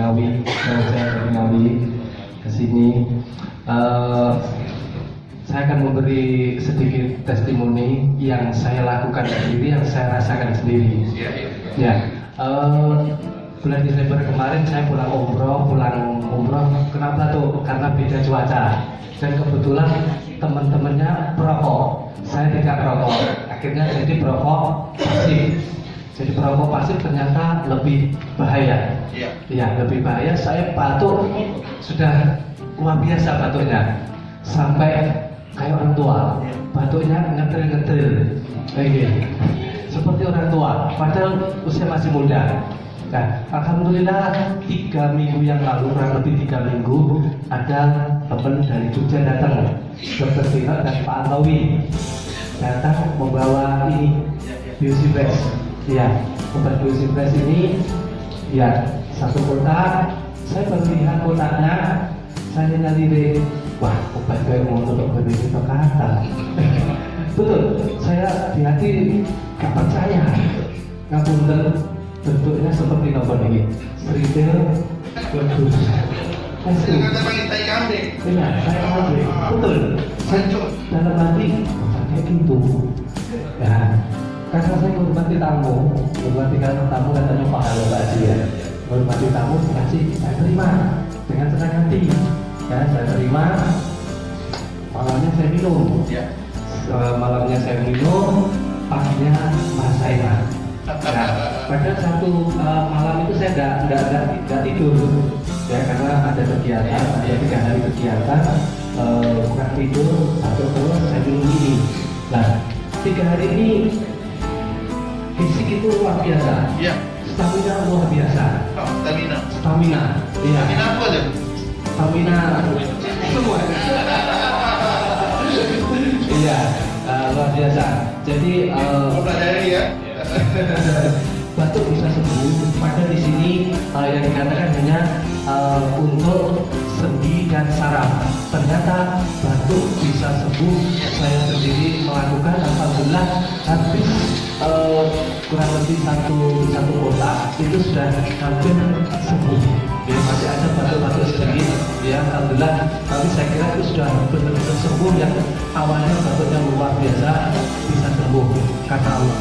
Ngawi, saya dari Ngawi ke sini. Saya akan memberi sedikit testimoni yang saya lakukan sendiri, yang saya rasakan sendiri. Ya, bulan Desember kemarin saya pulang umroh. Kenapa tuh? Karena beda cuaca. Dan kebetulan teman-temannya perokok, saya tidak perokok. Akhirnya jadi perokok pasif. Jadi perokok pasif ternyata lebih bahaya. Ya, lebih bahaya. Saya batuk sudah luar biasa batuknya, sampai kayak orang tua, batuknya ngetril, seperti orang tua, padahal usia masih muda. Nah, alhamdulillah 3 minggu yang lalu, kurang lebih 3 minggu, ada teman dari Jogja datang, Dr. Tino dan Pak Antowi datang membawa ini Biosifresh. Ya, obat Biosifresh ini, ya, 1 kotak. Saya baru lihat kotaknya, saya nyari, wah, obat kayak mau untuk berbeda kata. Betul, saya di hati gak percaya. Ngapunten, bentuknya seperti nomor ini, steril, bagus. Kata pakai tai kambing. Benar, saya kambing. Betul. Saya dalam hati, kayak gitu. Ya, karena saya menghormati tamu katanya pahala Haji ya. Menghormati tamu dikasih, saya terima dengan senang hati. Ya, saya terima. Malamnya saya minum. Malamnya saya minum, paginya merasa enak. Nah, pada satu malam itu saya nggak tidur, ya, karena ada kegiatan, ada 3 hari kegiatan, kurang tidur, terus saya minum ini. Nah, 3 hari ini fisik itu luar biasa. Iya. Stamina luar biasa. Stamina. Iya. Stamina apa aja? Stamina semua. Iya, luar biasa. Jadi pelajari ya. batuk bisa sembuh. Padahal di sini yang dikatakan hanya untuk sendi dan saraf. Ternyata batuk bisa sembuh. Saya sendiri melakukan, alhamdulillah habis kurang lebih satu kotak itu sudah hampir sembuh. Ya, masih ada batuk-batuk sedikit, ya, alhamdulillah. Tapi saya kira itu sudah benar-benar sembuh. Yang awalnya batuknya luar biasa bisa sembuh, kata Allah.